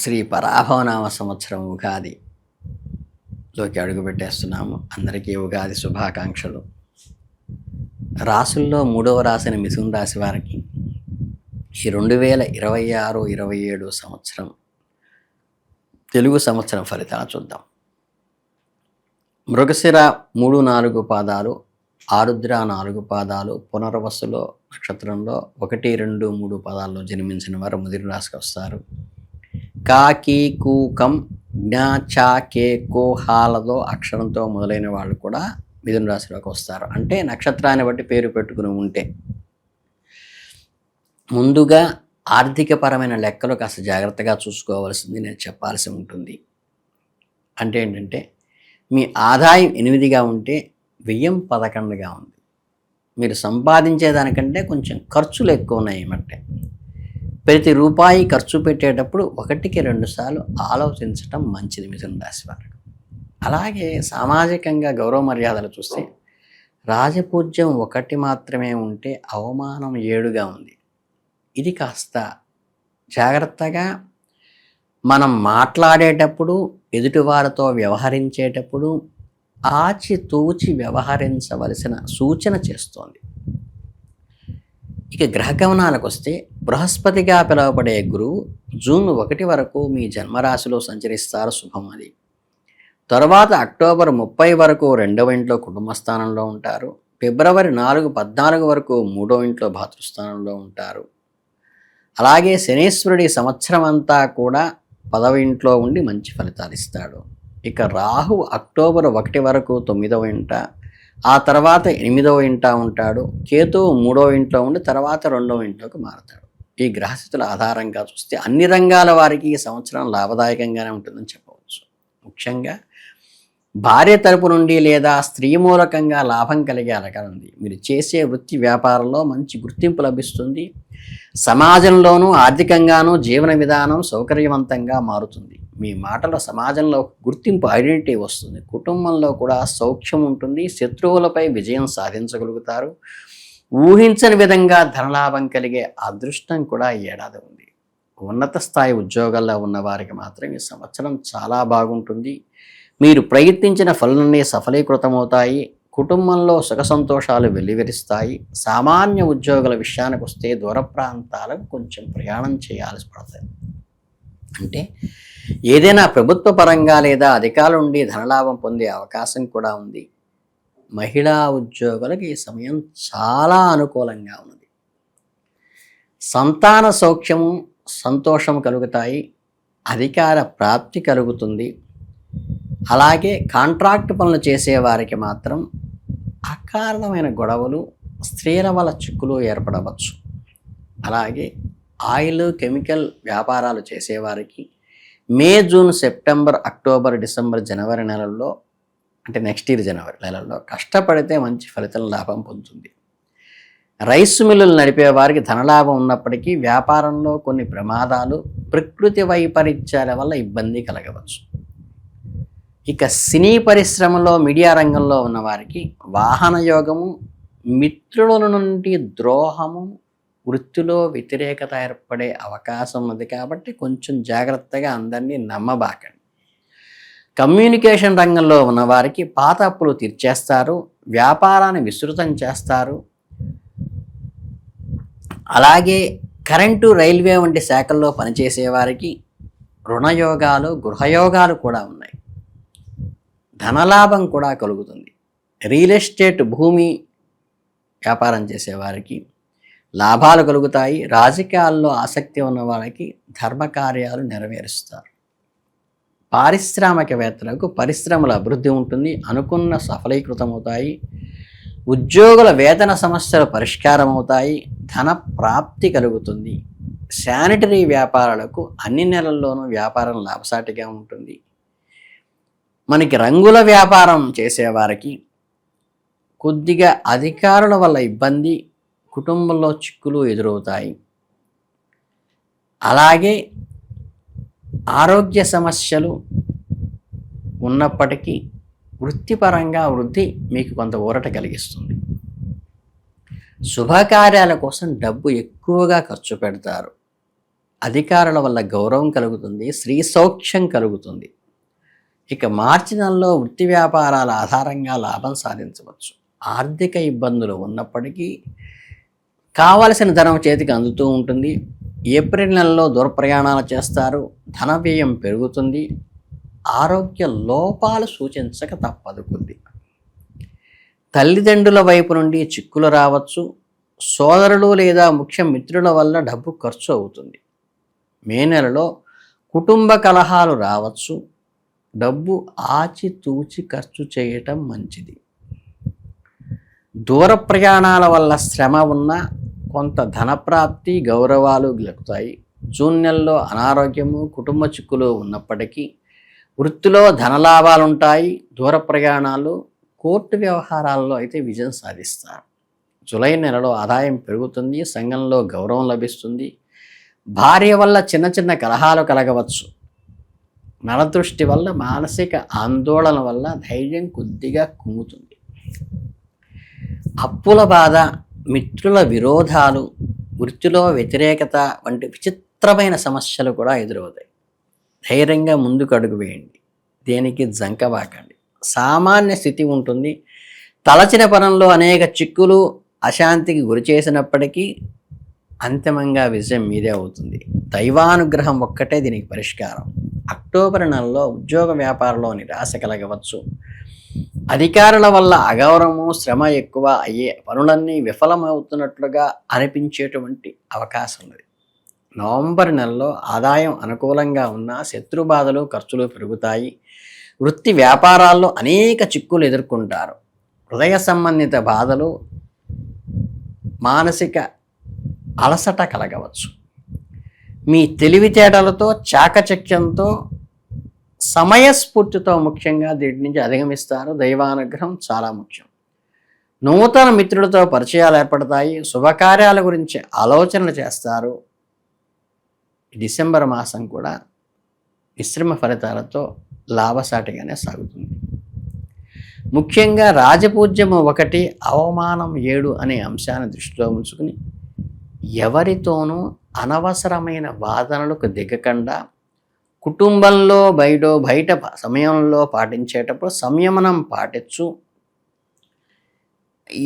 శ్రీ పరాభవనామ సంవత్సరం ఉగాదిలోకి అడుగుపెట్టేస్తున్నాము. అందరికీ ఉగాది శుభాకాంక్షలు. రాసుల్లో మూడవ రాశిని మిథున రాశి వారికి ఈ 2026-27 సంవత్సరం తెలుగు సంవత్సరం ఫలితాలు చూద్దాం. మృగశిర 3-4 పాదాలు, ఆరుద్ర 4 పాదాలు, పునర్వసులో నక్షత్రంలో 1, 2, 3 పాదాల్లో జన్మించిన వారు మిథున రాశికి వస్తారు. కా, కీ, కు, కం, జ్ఞ, చ, కే, కో, హాలతో అక్షరంతో మొదలైన వాళ్ళు కూడా మిథున రాశిలోకి వస్తారు. అంటే నక్షత్రాన్ని బట్టి పేరు పెట్టుకుని ఉంటే ముందుగా ఆర్థికపరమైన లెక్కలు కాస్త జాగ్రత్తగా చూసుకోవాల్సింది నేను చెప్పాల్సి ఉంటుంది. అంటే ఏంటంటే మీ ఆదాయం 8గా ఉంటే వ్యయం 11గా ఉంది. మీరు సంపాదించేదానికంటే కొంచెం ఖర్చులు ఎక్కువ ఉన్నాయి అంటే ప్రతి రూపాయి ఖర్చు పెట్టేటప్పుడు 1కి 2 సార్లు ఆలోచించటం మంచిది మిథున రాశి వారికి. అలాగే సామాజికంగా గౌరవ మర్యాదలు చూస్తే రాజపూజ్యం 1 మాత్రమే ఉంటే అవమానం 7గా ఉంది. ఇది కాస్త జాగ్రత్తగా మనం మాట్లాడేటప్పుడు, ఎదుటివారితో వ్యవహరించేటప్పుడు ఆచితూచి వ్యవహరించవలసిన సూచన చేస్తోంది. ఇక గ్రహగమనాలకు వస్తే బృహస్పతిగా పిలువబడే గురువు జూన్ 1 వరకు మీ జన్మరాశిలో సంచరిస్తారు. శుభం అది. తర్వాత అక్టోబర్ 30 వరకు 2వ ఇంట్లో కుటుంబ స్థానంలో ఉంటారు. ఫిబ్రవరి 4, 14 వరకు 3వ ఇంట్లో భాతృస్థానంలో ఉంటారు. అలాగే శనీశ్వరుడి సంవత్సరం అంతా కూడా 10వ ఇంట్లో ఉండి మంచి ఫలితాలు ఇస్తాడు. ఇక రాహు అక్టోబర్ 1 వరకు 9వ ఇంట, ఆ తర్వాత 8వ ఇంట ఉంటాడు. కేతు 3వ ఇంట్లో ఉండి తర్వాత 2వ ఇంట్లోకి మారుతాడు. ఈ గ్రహస్థితుల ఆధారంగా చూస్తే అన్ని రంగాల వారికి ఈ సంవత్సరం లాభదాయకంగానే ఉంటుందని చెప్పవచ్చు. ముఖ్యంగా భార్య తరపు నుండి లేదా స్త్రీ మూలకంగా లాభం కలిగే అవకాశం ఉంది. మీరు చేసే వృత్తి వ్యాపారంలో మంచి గుర్తింపు లభిస్తుంది. సమాజంలోనూ ఆర్థికంగానూ జీవన విధానం సౌకర్యవంతంగా మారుతుంది. మీ మాటల సమాజంలో గుర్తింపు, ఐడెంటిటీ వస్తుంది. కుటుంబంలో కూడా సౌఖ్యం ఉంటుంది. శత్రువులపై విజయం సాధించగలుగుతారు. ఊహించని విధంగా ధనలాభం కలిగే అదృష్టం కూడా ఈ ఏడాది ఉంది. ఉన్నత స్థాయి ఉద్యోగాల్లో ఉన్న వారికి మాత్రం ఈ సంవత్సరం చాలా బాగుంటుంది. మీరు ప్రయత్నించిన ఫలాలన్నీ సఫలీకృతమవుతాయి. కుటుంబంలో సుఖ సంతోషాలు వెల్లివిరుస్తాయి. సామాన్య ఉద్యోగుల విషయానికి వస్తే దూర ప్రాంతాలకు కొంచెం ప్రయాణం చేయాల్సి పడుతుంది. అంటే ఏదైనా ప్రభుత్వ పరంగా లేదా అధికారుల నుండి ధనలాభం పొందే అవకాశం కూడా ఉంది. మహిళా ఉద్యోగులకు ఈ సమయం చాలా అనుకూలంగా ఉన్నది. సంతాన సౌఖ్యము, సంతోషం కలుగుతాయి. అధికార ప్రాప్తి కలుగుతుంది. అలాగే కాంట్రాక్ట్ పనులు చేసేవారికి మాత్రం అకారణమైన గొడవలు, స్త్రీల వల్ల చిక్కులు ఏర్పడవచ్చు. అలాగే ఆయిల్, కెమికల్ వ్యాపారాలు చేసేవారికి మే, జూన్, సెప్టెంబర్, అక్టోబర్, డిసెంబర్, జనవరి నెలల్లో, అంటే నెక్స్ట్ ఇయర్ జనవరి నెలల్లో కష్టపడితే మంచి ఫలితం లాభం పొందుతుంది. రైస్ మిల్లులు నడిపే వారికి ధనలాభం ఉన్నప్పటికీ వ్యాపారంలో కొన్ని ప్రమాదాలు, ప్రకృతి వైపరీత్యాల వల్ల ఇబ్బంది కలగవచ్చు. ఇక సినీ పరిశ్రమలో, మీడియా రంగంలో ఉన్న వారికి వాహన యోగము, మిత్రుల నుండి ద్రోహము, వృత్తిలో వ్యతిరేకత ఏర్పడే అవకాశం ఉంది. కాబట్టి కొంచెం జాగ్రత్తగా అందరినీ నమ్మబాకండి. కమ్యూనికేషన్ రంగంలో ఉన్నవారికి పాత అప్పులు తీర్చేస్తారు. వ్యాపారాన్ని విస్తృతం చేస్తారు. అలాగే కరెంటు, రైల్వే వంటి శాఖల్లో పనిచేసేవారికి రుణయోగాలు, గృహయోగాలు కూడా ఉన్నాయి. ధనలాభం కూడా కలుగుతుంది. రియల్ ఎస్టేట్, భూమి వ్యాపారం చేసేవారికి లాభాలు కలుగుతాయి. రాజకీయాల్లో ఆసక్తి ఉన్న వాళ్ళకి ధర్మకార్యాలు నెరవేరుస్తారు. పారిశ్రామికవేత్తలకు పరిశ్రమల అభివృద్ధి ఉంటుంది. అనుకున్న సఫలీకృతమవుతాయి. ఉద్యోగుల వేతన సమస్యలు పరిష్కారం అవుతాయి. ధన ప్రాప్తి కలుగుతుంది. శానిటరీ వ్యాపారాలకు అన్ని నెలల్లోనూ వ్యాపారం లాభసాటిగా ఉంటుంది. మనకి రంగుల వ్యాపారం చేసేవారికి కొద్దిగా అధికారుల వల్ల ఇబ్బంది, కుటుంబంలో చిక్కులు ఎదురవుతాయి. అలాగే ఆరోగ్య సమస్యలు ఉన్నప్పటికీ వృత్తిపరంగా వృద్ధి మీకు కొంత ఊరట కలిగిస్తుంది. శుభకార్యాల కోసం డబ్బు ఎక్కువగా ఖర్చు పెడతారు. అధికారుల వల్ల గౌరవం కలుగుతుంది, స్త్రీ సౌఖ్యం కలుగుతుంది. ఇక మార్చి నెలలో వృత్తి వ్యాపారాల ఆధారంగా లాభం సాధించవచ్చు. ఆర్థిక ఇబ్బందులు ఉన్నప్పటికీ కావలసిన ధనం చేతికి అందుతూ ఉంటుంది. ఏప్రిల్ నెలలో దూర ప్రయాణాలు చేస్తారు, ధన వ్యయం పెరుగుతుంది, ఆరోగ్య లోపాలు సూచించక తప్పదు కొద్ది. తల్లిదండ్రుల వైపు నుండి చిక్కులు రావచ్చు, సోదరులు లేదా ముఖ్య మిత్రుల వల్ల డబ్బు ఖర్చు అవుతుంది. మే నెలలో కుటుంబ కలహాలు రావచ్చు, డబ్బు ఆచితూచి ఖర్చు చేయటం మంచిది. దూర ప్రయాణాల వల్ల శ్రమ ఉన్న కొంత ధనప్రాప్తి, గౌరవాలు గెలుపుతాయి. జూన్ నెలలో అనారోగ్యము, కుటుంబ చిక్కులు ఉన్నప్పటికీ వృత్తిలో ధనలాభాలుంటాయి. దూర ప్రయాణాలు, కోర్టు వ్యవహారాల్లో అయితే విజయం సాధిస్తారు. జూలై నెలలో ఆదాయం పెరుగుతుంది, సంఘంలో గౌరవం లభిస్తుంది. భార్య వల్ల చిన్న చిన్న కలహాలు కలగవచ్చు. నరదృష్టి వల్ల, మానసిక ఆందోళన వల్ల ధైర్యం కొద్దిగా కుంగుతుంది. అప్పుల బాధ, మిత్రుల విరోధాలు, వృత్తిలో వ్యతిరేకత వంటి విచిత్రమైన సమస్యలు కూడా ఎదురవుతాయి. ధైర్యంగా ముందుకు అడుగు వేయండి, దేనికి జంకబాకండి. సామాన్య స్థితి ఉంటుంది. తలచిన పనంలో అనేక చిక్కులు, అశాంతికి గురి చేసినప్పటికీ అంతిమంగా విజయం మీదే అవుతుంది. దైవానుగ్రహం ఒక్కటే దీనికి పరిష్కారం. అక్టోబర్ నెలలో ఉద్యోగ వ్యాపారంలో నిరాశ కలగవచ్చు. అధికారుల వల్ల అగౌరవము, శ్రమ ఎక్కువ అయ్యే పనులన్నీ విఫలమవుతున్నట్లుగా అనిపించేటువంటి అవకాశం ఉంది. నవంబర్ నెలలో ఆదాయం అనుకూలంగా ఉన్న శత్రు బాధలు, ఖర్చులు పెరుగుతాయి. వృత్తి వ్యాపారాల్లో అనేక చిక్కులు ఎదుర్కొంటారు. హృదయ సంబంధిత బాధలు, మానసిక అలసట కలగవచ్చు. మీ తెలివితేటలతో, చాకచక్యంతో, సమయస్ఫూర్తితో ముఖ్యంగా దీటి నుంచి అధిగమిస్తారు. దైవానుగ్రహం చాలా ముఖ్యం. నూతన మిత్రులతో పరిచయాలు ఏర్పడతాయి. శుభకార్యాల గురించి ఆలోచనలు చేస్తారు. డిసెంబర్ మాసం కూడా మిశ్రమ ఫలితాలతో లాభసాటిగానే సాగుతుంది. ముఖ్యంగా రాజపూజ్యము 1, అవమానం 7 అనే అంశాన్ని దృష్టిలో ఉంచుకుని ఎవరితోనూ అనవసరమైన వాదనలకు దిగకుండా కుటుంబంలో బయట సమయంలో పాటించేటప్పుడు సంయమనం పాటించు.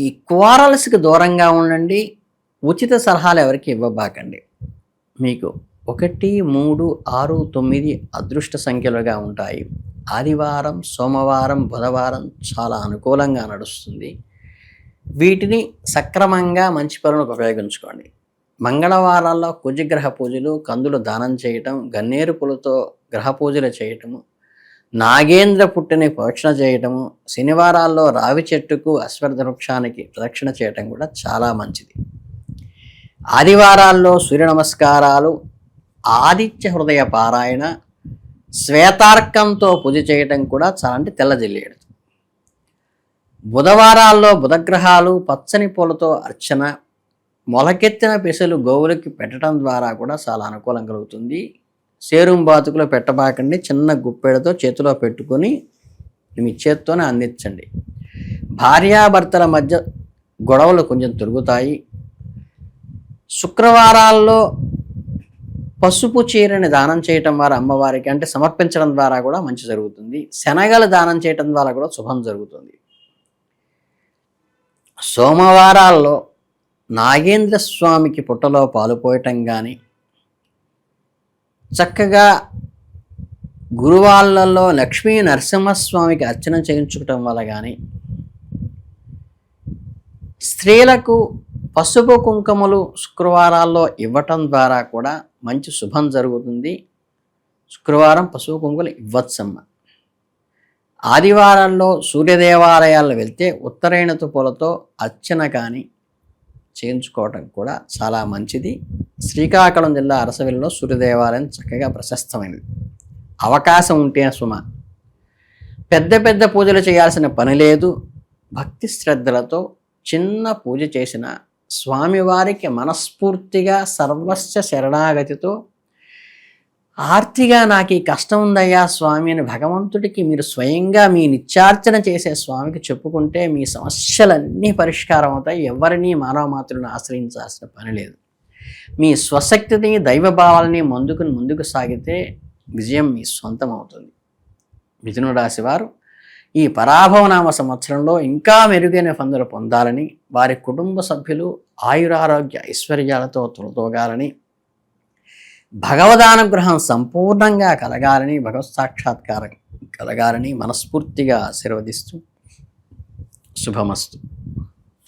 ఈ క్వారల్స్కి దూరంగా ఉండండి. ఉచిత సలహాలు ఎవరికి ఇవ్వబాకండి. మీకు 1, 3, 6, 9 అదృష్ట సంఖ్యలుగా ఉంటాయి. ఆదివారం, సోమవారం, బుధవారం చాలా అనుకూలంగా నడుస్తుంది. వీటిని సక్రమంగా మంచి పనులకు ఉపయోగించుకోండి. మంగళవారాల్లో కుజగ్రహ పూజలు, కందులు దానం చేయటం, గన్నేరు పూలతో గ్రహ పూజలు చేయటము, నాగేంద్ర పుట్టిని ప్రోక్షణ చేయటము, శనివారాల్లో రావి చెట్టుకు, అశ్వత్థ వృక్షానికి ప్రదక్షిణ చేయటం కూడా చాలా మంచిది. ఆదివారాల్లో సూర్య నమస్కారాలు, ఆదిత్య హృదయ పారాయణ, శ్వేతార్కంతో పూజ చేయటం కూడా చాలా, అంటే తెల్ల జిల్లేడు. బుధవారాల్లో బుధగ్రహాలు, పచ్చని పూలతో అర్చన, మొలకెత్తిన పెసలు గోవులకి పెట్టడం ద్వారా కూడా చాలా అనుకూలం కలుగుతుంది. సేరుం బాతుకులో పెట్టబాకండి. చిన్న గుప్పెడతో చేతిలో పెట్టుకొని మీ చేత్తోనే అందించండి. భార్యాభర్తల మధ్య గొడవలు కొంచెం తిరుగుతాయి. శుక్రవారాల్లో పసుపు చీరని దానం చేయటం ద్వారా అమ్మవారికి, అంటే సమర్పించడం ద్వారా కూడా మంచి జరుగుతుంది. శనగలు దానం చేయటం ద్వారా కూడా శుభం జరుగుతుంది. సోమవారాల్లో నాగేంద్ర స్వామికి పుట్టలో పాలు పోయటం కానీ, చక్కగా గురువాళ్ళల్లో లక్ష్మీ నరసింహస్వామికి అర్చన చేయించుకోవటం వల్ల కానీ, స్త్రీలకు పసుపు కుంకుమలు శుక్రవారాల్లో ఇవ్వటం ద్వారా కూడా మంచి శుభం జరుగుతుంది. శుక్రవారం పసుపు కుంకుమలు ఇవ్వచ్చమ్మ. ఆదివారాల్లో సూర్యదేవాలయాల్లో వెళ్తే ఉత్తరైనతు పూలతో అర్చన కానీ చేయించుకోవటం కూడా చాలా మంచిది. శ్రీకాకుళం జిల్లా అరసవిల్లిలో సూర్యదేవాలయం చక్కగా ప్రశస్తమైనది. అవకాశం ఉంటే సుమ పెద్ద పూజలు చేయాల్సిన పని లేదు. భక్తి శ్రద్ధలతో చిన్న పూజ చేసిన స్వామివారికి మనస్ఫూర్తిగా సర్వస్వ శరణాగతితో, ఆర్తిగా నాకు ఈ కష్టం ఉందయ్యా స్వామి అని భగవంతుడికి మీరు స్వయంగా మీ నిత్యార్చన చేసే స్వామికి చెప్పుకుంటే మీ సమస్యలన్నీ పరిష్కారం అవుతాయి. ఎవరినీ మానవ మాతృలను ఆశ్రయించాల్సిన పని లేదు. మీ స్వశక్తిని దైవభావాలని ముందుకు సాగితే విజయం మీ సొంతం అవుతుంది. మిథున రాశి వారు ఈ పరాభవనామ సంవత్సరంలో ఇంకా మెరుగైన ఫందులు పొందాలని, వారి కుటుంబ సభ్యులు ఆయురారోగ్య ఐశ్వర్యాలతో తొలతోగాలని, భగవదానుగ్రహం సంపూర్ణంగా కలగాలని, భగవత్ సాక్షాత్కారం కలగాలని మనస్ఫూర్తిగా ఆశీర్వదిస్తూ శుభమస్తు.